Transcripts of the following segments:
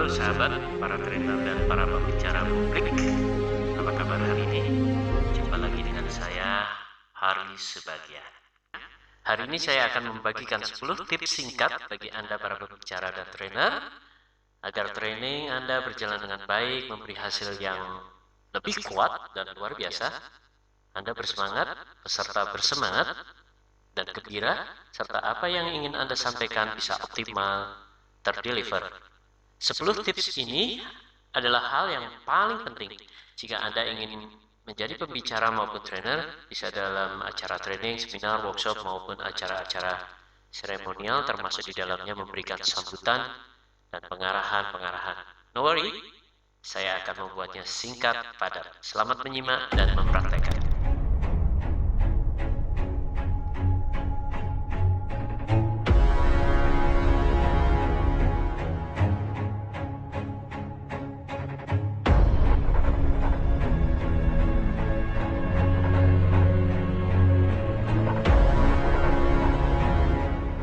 sahabat, para trainer dan para pembicara publik. Apa kabar hari ini? Jumpa lagi dengan saya, Hari Sebagian. Hari ini saya akan membagikan 10 tips singkat bagi Anda para pembicara dan trainer agar training Anda berjalan dengan baik, memberi hasil yang lebih kuat dan luar biasa. Anda bersemangat, peserta bersemangat dan gembira, serta apa yang ingin Anda sampaikan bisa optimal terdeliver. 10 tips ini adalah hal yang paling penting jika Anda ingin menjadi pembicara maupun trainer, bisa dalam acara training, seminar, workshop maupun acara-acara seremonial, termasuk di dalamnya memberikan sambutan dan pengarahan-pengarahan. No worry, saya akan membuatnya singkat, padat. Selamat menyimak dan mempraktekkan.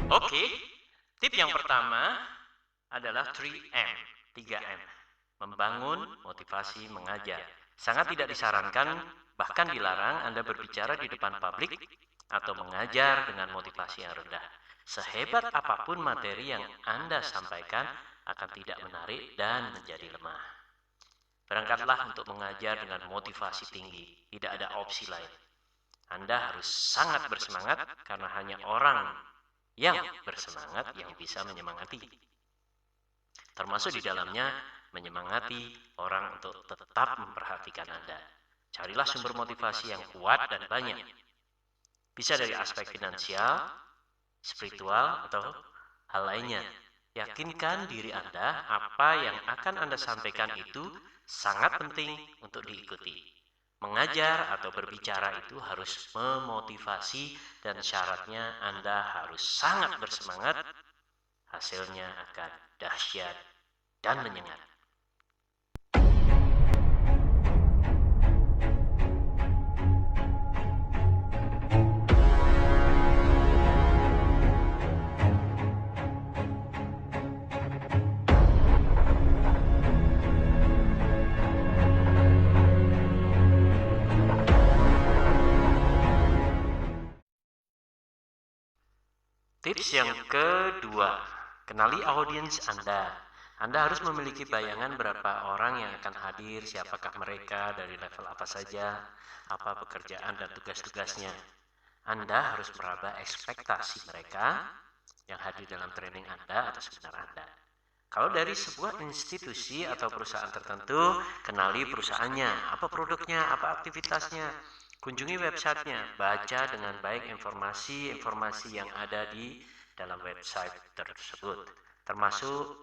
Oke, tip yang pertama adalah 3M, 3M. Membangun, motivasi, mengajar. Sangat tidak disarankan, bahkan dilarang Anda berbicara di depan publik atau mengajar dengan motivasi yang rendah. Sehebat apapun materi yang Anda sampaikan akan tidak menarik dan menjadi lemah. Berangkatlah untuk mengajar dengan motivasi tinggi, tidak ada opsi lain. Anda harus sangat bersemangat karena hanya orang yang bersemangat yang bisa menyemangati. Termasuk di dalamnya menyemangati orang untuk tetap memperhatikan Anda. Carilah sumber motivasi yang kuat dan banyak. Bisa dari aspek finansial, spiritual, atau hal lainnya. Yakinkan diri Anda apa yang akan Anda sampaikan itu sangat penting untuk diikuti. Mengajar atau berbicara itu harus memotivasi dan syaratnya Anda harus sangat bersemangat. Hasilnya akan dahsyat dan menyengat. Tips yang kedua, kenali audiens Anda. Anda harus memiliki bayangan berapa orang yang akan hadir, siapakah mereka, dari level apa saja, apa pekerjaan dan tugas-tugasnya. Anda harus meraba ekspektasi mereka yang hadir dalam training Anda atau seminar Anda. Kalau dari sebuah institusi atau perusahaan tertentu, kenali perusahaannya, apa produknya, apa aktivitasnya. Kunjungi websitenya, baca dengan baik informasi-informasi yang ada di dalam website tersebut, termasuk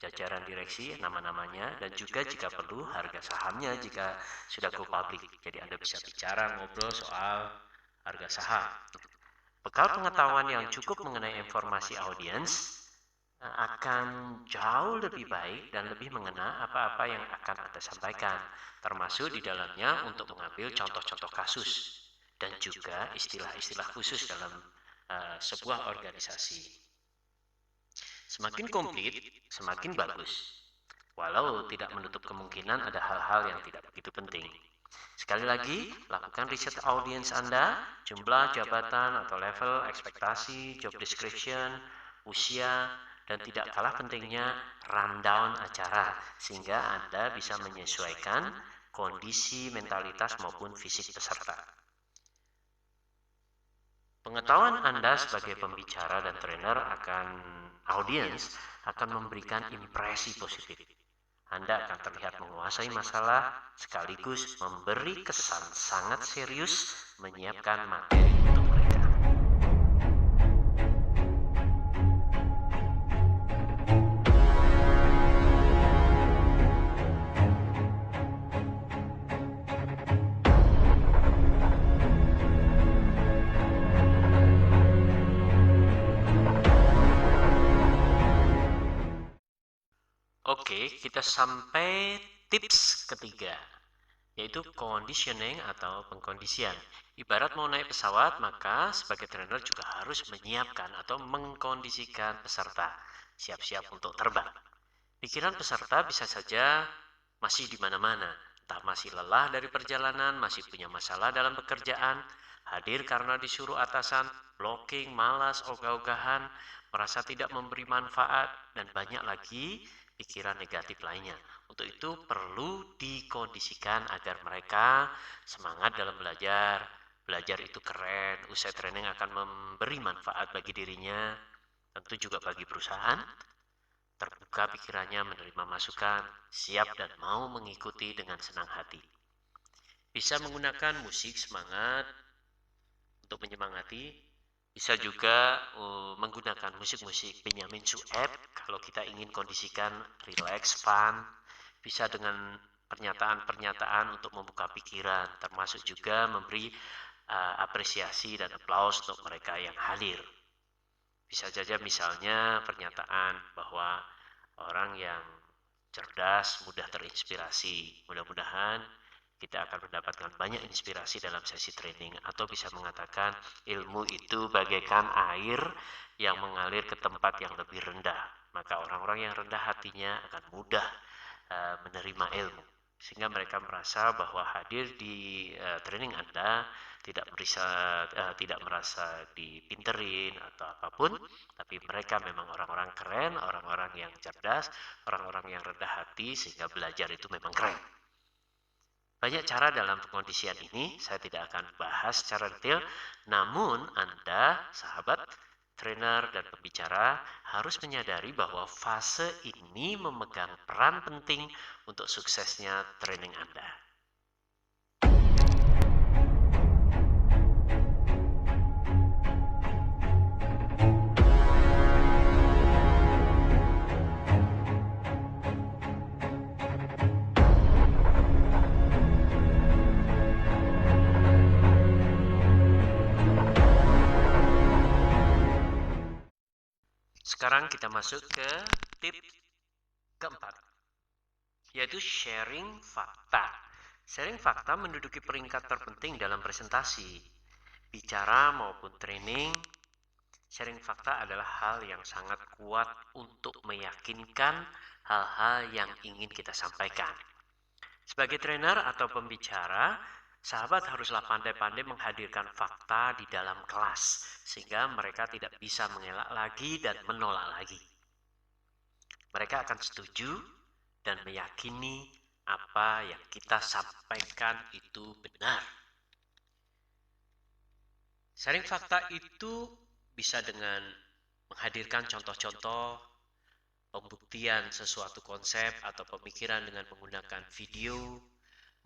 jajaran direksi, nama-namanya, dan juga jika perlu harga sahamnya jika sudah go public. Jadi Anda bisa bicara, ngobrol soal harga saham. Bekal pengetahuan yang cukup mengenai informasi audiens akan jauh lebih baik dan lebih mengena apa-apa yang akan Anda sampaikan, termasuk di dalamnya untuk mengambil contoh-contoh kasus dan juga istilah-istilah khusus dalam sebuah organisasi. Semakin komplit, semakin bagus. Walau tidak menutup kemungkinan ada hal-hal yang tidak begitu penting. Sekali lagi, lakukan riset audiens Anda, jumlah jabatan atau level, ekspektasi, job description, usia, dan tidak kalah pentingnya rundown acara, sehingga Anda bisa menyesuaikan kondisi mentalitas maupun fisik peserta. Pengetahuan Anda sebagai pembicara dan trainer akan audiens akan memberikan impresi positif. Anda akan terlihat menguasai masalah sekaligus memberi kesan sangat serius menyiapkan materi untuk mereka. Oke, kita sampai tips ketiga, yaitu conditioning atau pengkondisian. Ibarat mau naik pesawat, maka sebagai trainer juga harus menyiapkan atau mengkondisikan peserta siap-siap untuk terbang. Pikiran peserta bisa saja masih di mana-mana, entah masih lelah dari perjalanan, masih punya masalah dalam pekerjaan, hadir karena disuruh atasan, blocking, malas, ogah-ogahan, merasa tidak memberi manfaat, dan banyak lagi pikiran negatif lainnya. Untuk itu perlu dikondisikan agar mereka semangat dalam belajar. Belajar itu keren, usai training akan memberi manfaat bagi dirinya, tentu juga bagi perusahaan, terbuka pikirannya menerima masukan, siap dan mau mengikuti dengan senang hati. Bisa menggunakan musik semangat untuk menyemangati, bisa juga menggunakan musik-musik Benyamin Sueb kalau kita ingin kondisikan relax, fun, bisa dengan pernyataan-pernyataan untuk membuka pikiran, termasuk juga memberi apresiasi dan aplaus untuk mereka yang hadir. Bisa saja misalnya pernyataan bahwa orang yang cerdas mudah terinspirasi. Mudah-mudahan kita akan mendapatkan banyak inspirasi dalam sesi training, atau bisa mengatakan ilmu itu bagaikan air yang mengalir ke tempat yang lebih rendah. Maka orang-orang yang rendah hatinya akan mudah menerima ilmu, sehingga mereka merasa bahwa hadir di training Anda tidak merasa dipinterin atau apapun, tapi mereka memang orang-orang keren, orang-orang yang cerdas, orang-orang yang rendah hati, sehingga belajar itu memang keren. Banyak cara dalam pengkondisian ini, saya tidak akan bahas secara detail, namun Anda, sahabat, trainer, dan pembicara harus menyadari bahwa fase ini memegang peran penting untuk suksesnya training Anda. Sekarang kita masuk ke tip keempat, yaitu sharing fakta. Sharing fakta menduduki peringkat terpenting dalam presentasi, bicara maupun training. Sharing fakta adalah hal yang sangat kuat untuk meyakinkan hal-hal yang ingin kita sampaikan. Sebagai trainer atau pembicara, sahabat haruslah pandai-pandai menghadirkan fakta di dalam kelas, sehingga mereka tidak bisa mengelak lagi dan menolak lagi. Mereka akan setuju dan meyakini apa yang kita sampaikan itu benar. Sharing fakta itu bisa dengan menghadirkan contoh-contoh pembuktian sesuatu konsep atau pemikiran dengan menggunakan video,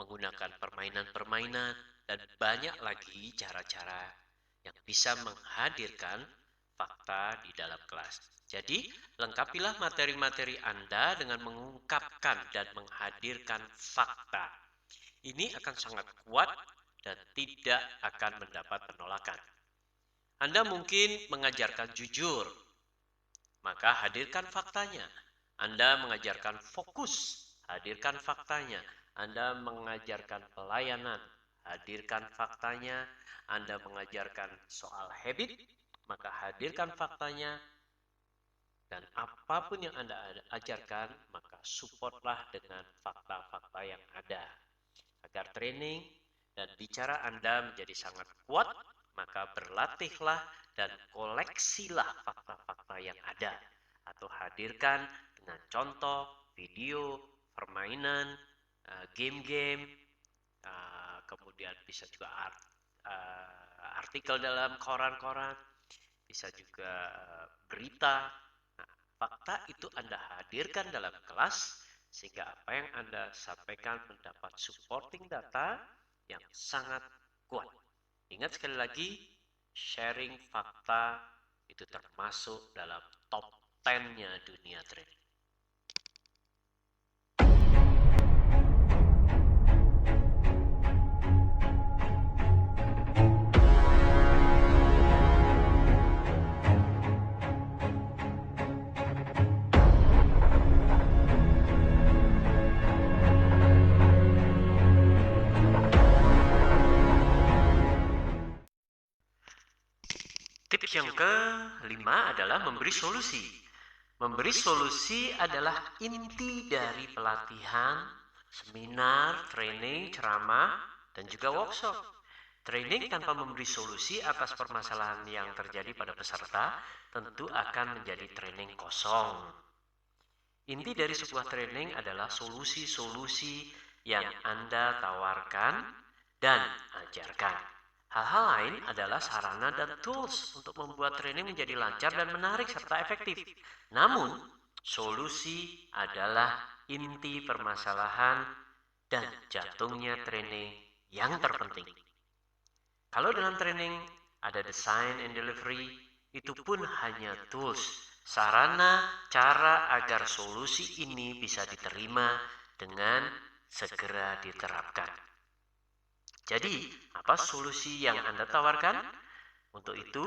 menggunakan permainan-permainan, dan banyak lagi cara-cara yang bisa menghadirkan fakta di dalam kelas. Jadi, lengkapilah materi-materi Anda dengan mengungkapkan dan menghadirkan fakta. Ini akan sangat kuat dan tidak akan mendapat penolakan. Anda mungkin mengajarkan jujur, maka hadirkan faktanya. Anda mengajarkan fokus, hadirkan faktanya. Anda mengajarkan pelayanan, hadirkan faktanya. Anda mengajarkan soal habit, maka hadirkan faktanya. Dan apapun yang Anda ajarkan, maka supportlah dengan fakta-fakta yang ada. Agar training dan bicara Anda menjadi sangat kuat, maka berlatihlah dan koleksilah fakta-fakta yang ada, atau hadirkan dengan contoh, video, permainan, game-game, kemudian bisa juga artikel dalam koran-koran, bisa juga berita. Nah, fakta itu Anda hadirkan dalam kelas, sehingga apa yang Anda sampaikan mendapat supporting data yang sangat kuat. Ingat sekali lagi, sharing fakta itu termasuk dalam top 10-nya dunia training. Tips yang kelima adalah memberi solusi. Memberi solusi adalah inti dari pelatihan, seminar, training, ceramah, dan juga workshop. Training tanpa memberi solusi atas permasalahan yang terjadi pada peserta tentu akan menjadi training kosong. Inti dari sebuah training adalah solusi-solusi yang Anda tawarkan dan ajarkan. Hal-hal lain adalah sarana dan tools untuk membuat training menjadi lancar dan menarik serta efektif. Namun, solusi adalah inti permasalahan dan jantungnya training yang terpenting. Kalau dalam training ada design and delivery, itu pun hanya tools, sarana, cara agar solusi ini bisa diterima dengan segera diterapkan. Jadi, apa solusi yang Anda tawarkan? Untuk itu,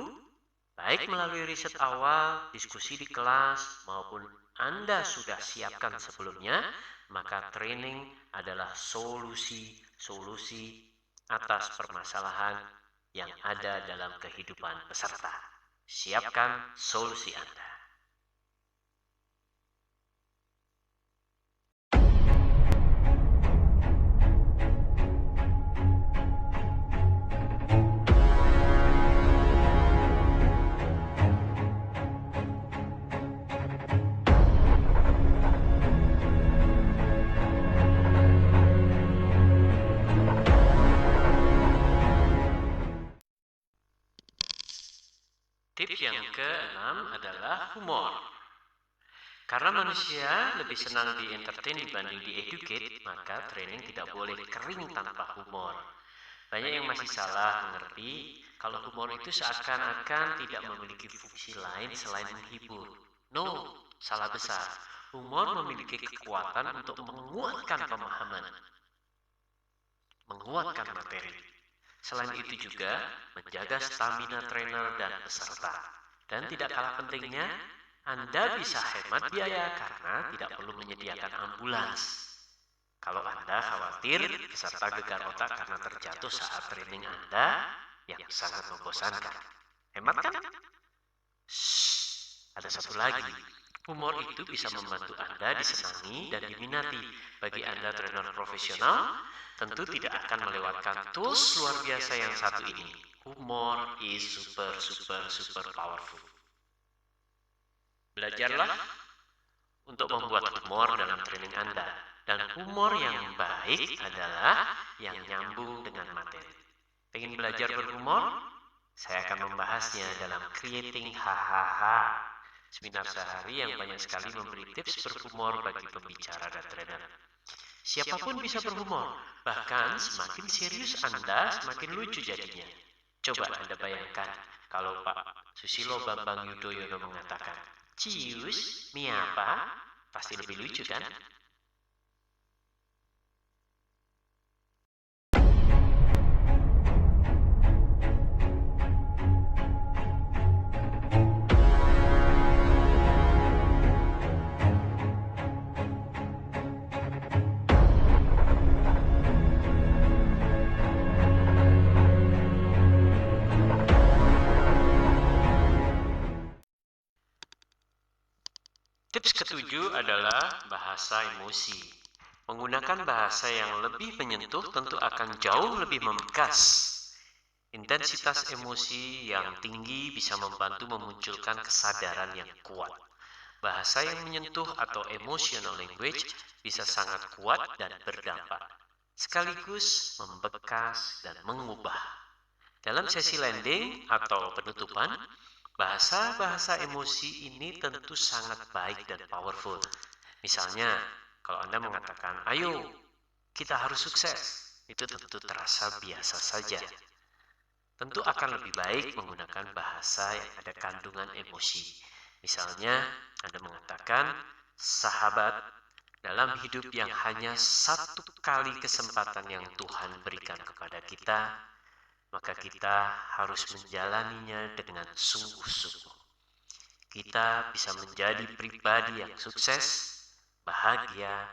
baik melalui riset awal, diskusi di kelas, maupun Anda sudah siapkan sebelumnya, maka training adalah solusi-solusi atas permasalahan yang ada dalam kehidupan peserta. Siapkan solusi Anda. Tips yang ke-6 adalah humor. Karena manusia lebih senang di-entertain dibanding di-educate, maka training tidak boleh kering tanpa humor. Banyak yang masih salah mengerti kalau humor itu seakan-akan tidak memiliki fungsi lain selain menghibur. No, salah besar. Humor memiliki kekuatan untuk menguatkan pemahaman, menguatkan materi. Selain itu juga menjaga stamina trainer dan peserta. Dan tidak kalah pentingnya, Anda bisa hemat biaya karena tidak perlu menyediakan ambulans. Kalau Anda khawatir peserta gegar otak karena terjatuh saat training Anda yang sangat membosankan. Hemat kan? Shh, ada satu lagi. Humor itu bisa membantu Anda disenangi dan diminati. Bagi Anda trainer profesional, tentu tidak akan melewatkan tools luar biasa yang satu ini. Humor is super powerful. Belajarlah untuk membuat humor dalam training Anda. Dan humor yang baik adalah yang nyambung dengan materi. Pengen belajar berhumor? Saya akan membahasnya dalam Creating Hahaha, seminar sehari yang banyak sekali memberi tips berhumor bagi pembicara dan trainer. Siapapun bisa berhumor, bahkan semakin serius Anda, semakin lucu jadinya. Coba Anda bayangkan kalau Pak Susilo Bambang Yudhoyono mengatakan, "Cius, mie apa?" Pasti lebih lucu kan? Tips ketujuh adalah bahasa emosi. Menggunakan bahasa yang lebih menyentuh tentu akan jauh lebih membekas. Intensitas emosi yang tinggi bisa membantu memunculkan kesadaran yang kuat. Bahasa yang menyentuh atau emotional language bisa sangat kuat dan berdampak, sekaligus membekas dan mengubah. Dalam sesi landing atau penutupan, bahasa-bahasa emosi ini tentu sangat baik dan powerful. Misalnya, kalau Anda mengatakan, "Ayo, kita harus sukses," itu tentu terasa biasa saja. Tentu akan lebih baik menggunakan bahasa yang ada kandungan emosi. Misalnya, Anda mengatakan, "Sahabat, dalam hidup yang hanya satu kali kesempatan yang Tuhan berikan kepada kita, maka kita harus menjalaninya dengan sungguh-sungguh. Kita bisa menjadi pribadi yang sukses, bahagia,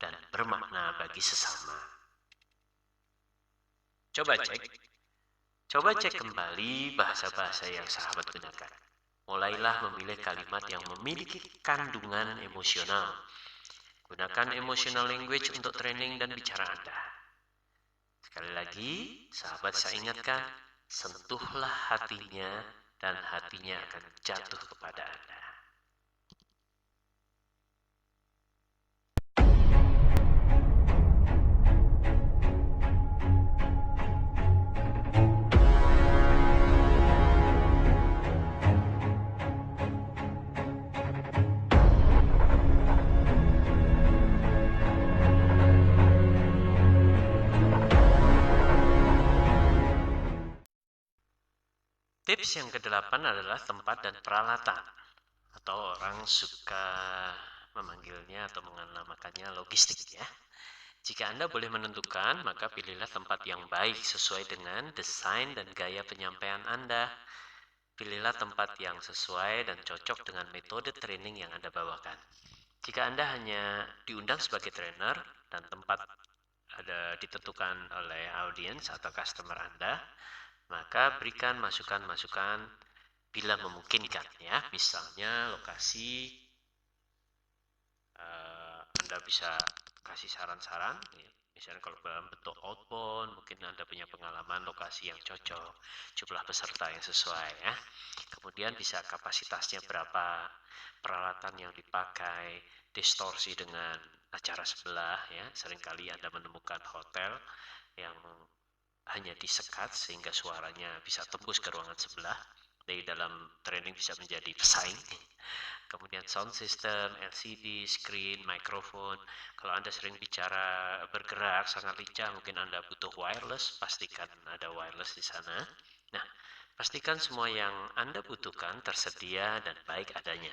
dan bermakna bagi sesama." Coba cek kembali bahasa-bahasa yang sahabat gunakan. mulailah memilih kalimat yang memiliki kandungan emosional. Gunakan emotional language untuk training dan bicara Anda. Sekali lagi, sahabat saya ingatkan, sentuhlah hatinya dan hatinya akan jatuh kepada Anda. Tips yang kedelapan adalah tempat dan peralatan, atau orang suka memanggilnya atau menamakannya logistik ya. Jika Anda boleh menentukan, maka pilihlah tempat yang baik sesuai dengan desain dan gaya penyampaian Anda. Pilihlah tempat yang sesuai dan cocok dengan metode training yang Anda bawakan. Jika Anda hanya diundang sebagai trainer dan tempat ada ditentukan oleh audiens atau customer Anda, maka berikan masukan-masukan bila memungkinkan ya. Misalnya lokasi, Anda bisa kasih saran-saran ya. Misalnya kalau dalam bentuk outbound, mungkin Anda punya pengalaman lokasi yang cocok, jumlah peserta yang sesuai ya. Kemudian bisa kapasitasnya berapa, peralatan yang dipakai, distorsi dengan acara sebelah ya. Seringkali Anda menemukan hotel yang hanya disekat sehingga suaranya bisa tembus ke ruangan sebelah. Dari dalam training bisa menjadi pesaing. Kemudian sound system, LCD, screen, mikrofon. Kalau Anda sering bicara bergerak, sangat lincah, mungkin Anda butuh wireless, pastikan ada wireless di sana. Nah, pastikan semua yang Anda butuhkan tersedia dan baik adanya.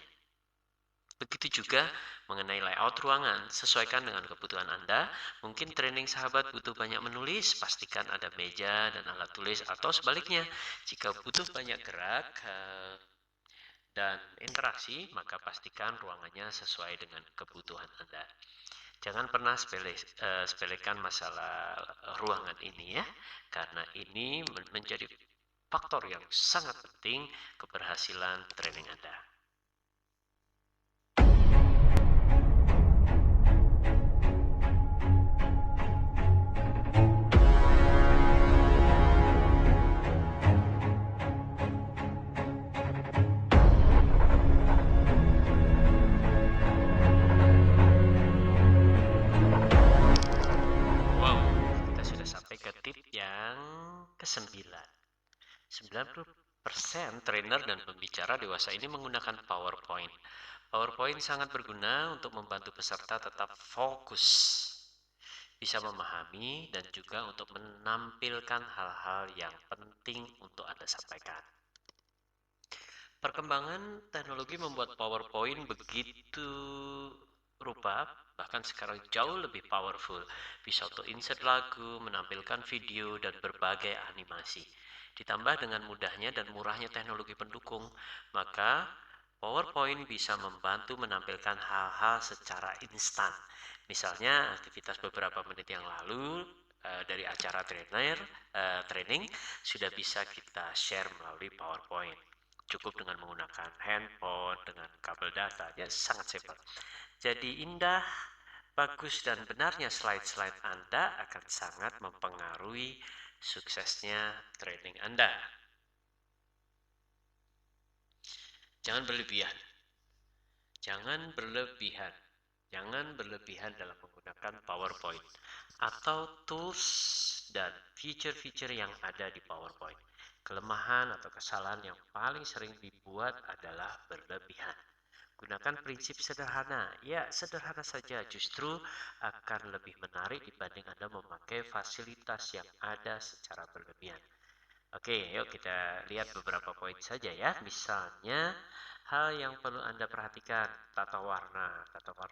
Begitu juga mengenai layout ruangan, sesuaikan dengan kebutuhan Anda. Mungkin training sahabat butuh banyak menulis, pastikan ada meja dan alat tulis, atau sebaliknya, jika butuh banyak gerak dan interaksi, maka pastikan ruangannya sesuai dengan kebutuhan Anda. Jangan pernah sepelekan masalah ruangan ini ya, karena ini menjadi faktor yang sangat penting keberhasilan training Anda. Ke-9, 90% trainer dan pembicara dewasa ini menggunakan PowerPoint. PowerPoint sangat berguna untuk membantu peserta tetap fokus, bisa memahami, dan juga untuk menampilkan hal-hal yang penting untuk Anda sampaikan. Perkembangan teknologi membuat PowerPoint begitu rupa, bahkan sekarang jauh lebih powerful. Bisa untuk insert lagu, menampilkan video, dan berbagai animasi. Ditambah dengan mudahnya dan murahnya teknologi pendukung, maka PowerPoint bisa membantu menampilkan hal-hal secara instan. Misalnya aktivitas beberapa menit yang lalu dari acara training sudah bisa kita share melalui PowerPoint. Cukup dengan menggunakan handphone, dengan kabel data, ya sangat simpel. Jadi indah, bagus, dan benarnya slide-slide Anda akan sangat mempengaruhi suksesnya training Anda. Jangan berlebihan. Jangan berlebihan dalam menggunakan PowerPoint atau tools dan feature-feature yang ada di PowerPoint. Kelemahan atau kesalahan yang paling sering dibuat adalah berlebihan. Gunakan prinsip sederhana. Ya, sederhana saja justru akan lebih menarik dibanding Anda memakai fasilitas yang ada secara berlebihan. Oke, yuk kita lihat beberapa poin saja ya. Misalnya, hal yang perlu Anda perhatikan, tata warna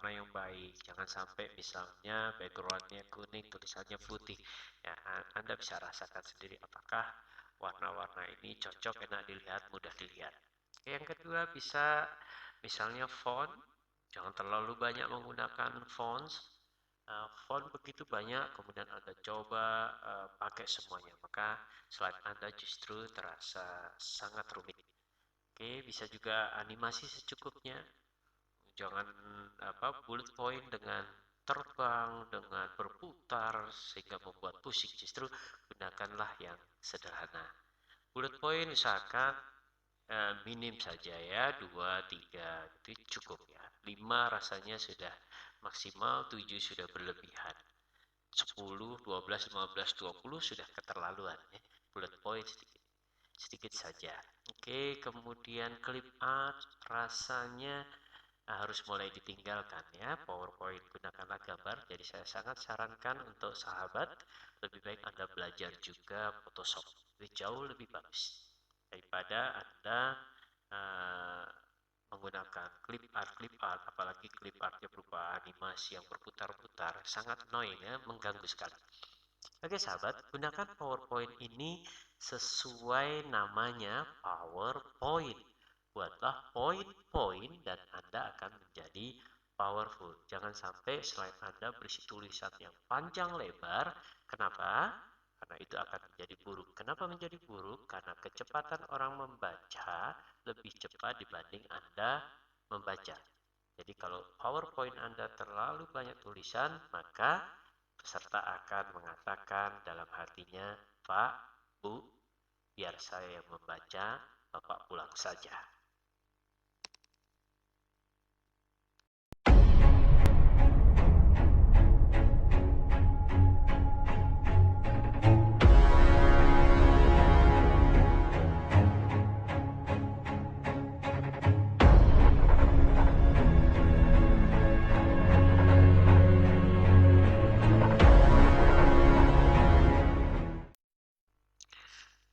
yang baik. Jangan sampai misalnya backgroundnya kuning, tulisannya putih. Ya, Anda bisa rasakan sendiri apakah warna-warna ini cocok, enak dilihat, mudah dilihat. Yang kedua bisa misalnya font, jangan terlalu banyak menggunakan fonts. Font begitu banyak, kemudian Anda coba pakai semuanya, maka slide Anda justru terasa sangat rumit. Oke, bisa juga animasi secukupnya. Jangan bullet point dengan terbang, dengan berputar sehingga membuat pusing. Justru gunakanlah yang sederhana. Bullet point usahakan minim saja ya, 2, 3 itu cukup ya. 5 rasanya sudah maksimal, 7 sudah berlebihan. 10, 12, 15, 20 sudah keterlaluan ya. Bullet point sedikit saja. Oke, kemudian clip art rasanya harus mulai ditinggalkan ya. PowerPoint gunakanlah gambar. Jadi saya sangat sarankan untuk sahabat lebih baik Anda belajar juga Photoshop. Itu jauh lebih bagus daripada Anda menggunakan clip art, apalagi clip artnya berupa animasi yang berputar-putar, sangat annoying ya, mengganggu sekali. Oke sahabat, gunakan PowerPoint ini sesuai namanya PowerPoint. Buatlah poin-poin dan Anda akan menjadi powerful. Jangan sampai slide Anda berisi tulisan yang panjang lebar. Kenapa? Karena itu akan menjadi buruk. Kenapa menjadi buruk? Karena kecepatan orang membaca lebih cepat dibanding Anda membaca. Jadi kalau PowerPoint Anda terlalu banyak tulisan, maka peserta akan mengatakan dalam hatinya, Pak, Bu, biar saya yang membaca, Bapak pulang saja.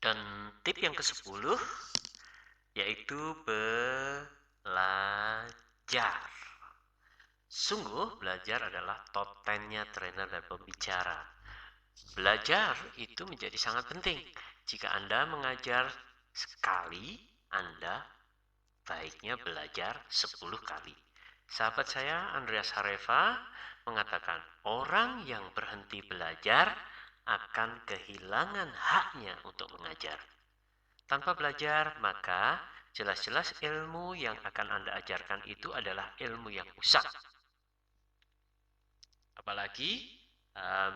Dan tip yang ke-10 yaitu belajar. Sungguh belajar adalah top 10-nya trainer dan pembicara. Belajar itu menjadi sangat penting. Jika Anda mengajar sekali, Anda baiknya belajar 10 kali. Sahabat saya Andreas Hareva mengatakan orang yang berhenti belajar akan kehilangan haknya untuk mengajar. Tanpa belajar, maka jelas-jelas ilmu yang akan Anda ajarkan itu adalah ilmu yang rusak. Apalagi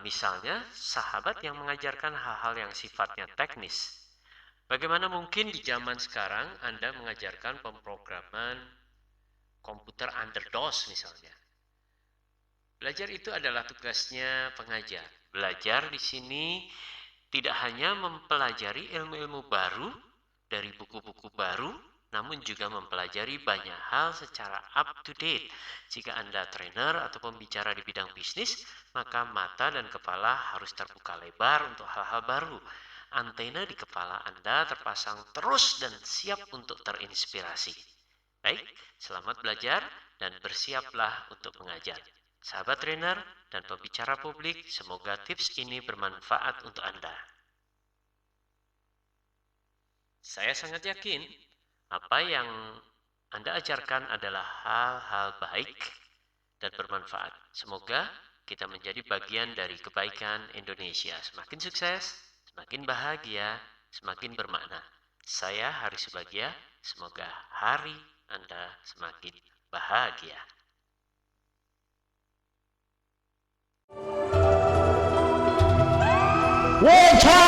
misalnya sahabat yang mengajarkan hal-hal yang sifatnya teknis. Bagaimana mungkin di zaman sekarang Anda mengajarkan pemrograman komputer under DOS misalnya? Belajar itu adalah tugasnya pengajar. Belajar di sini tidak hanya mempelajari ilmu-ilmu baru dari buku-buku baru, namun juga mempelajari banyak hal secara up to date. Jika Anda trainer atau pembicara di bidang bisnis, maka mata dan kepala harus terbuka lebar untuk hal-hal baru. Antena di kepala Anda terpasang terus dan siap untuk terinspirasi. Baik, selamat belajar dan bersiaplah untuk mengajar. Sahabat trainer dan pembicara publik, semoga tips ini bermanfaat untuk Anda. Saya sangat yakin apa yang Anda ajarkan adalah hal-hal baik dan bermanfaat. Semoga kita menjadi bagian dari kebaikan Indonesia. Semakin sukses, semakin bahagia, semakin bermakna. Saya Hari Subagia, semoga hari Anda semakin bahagia. One time.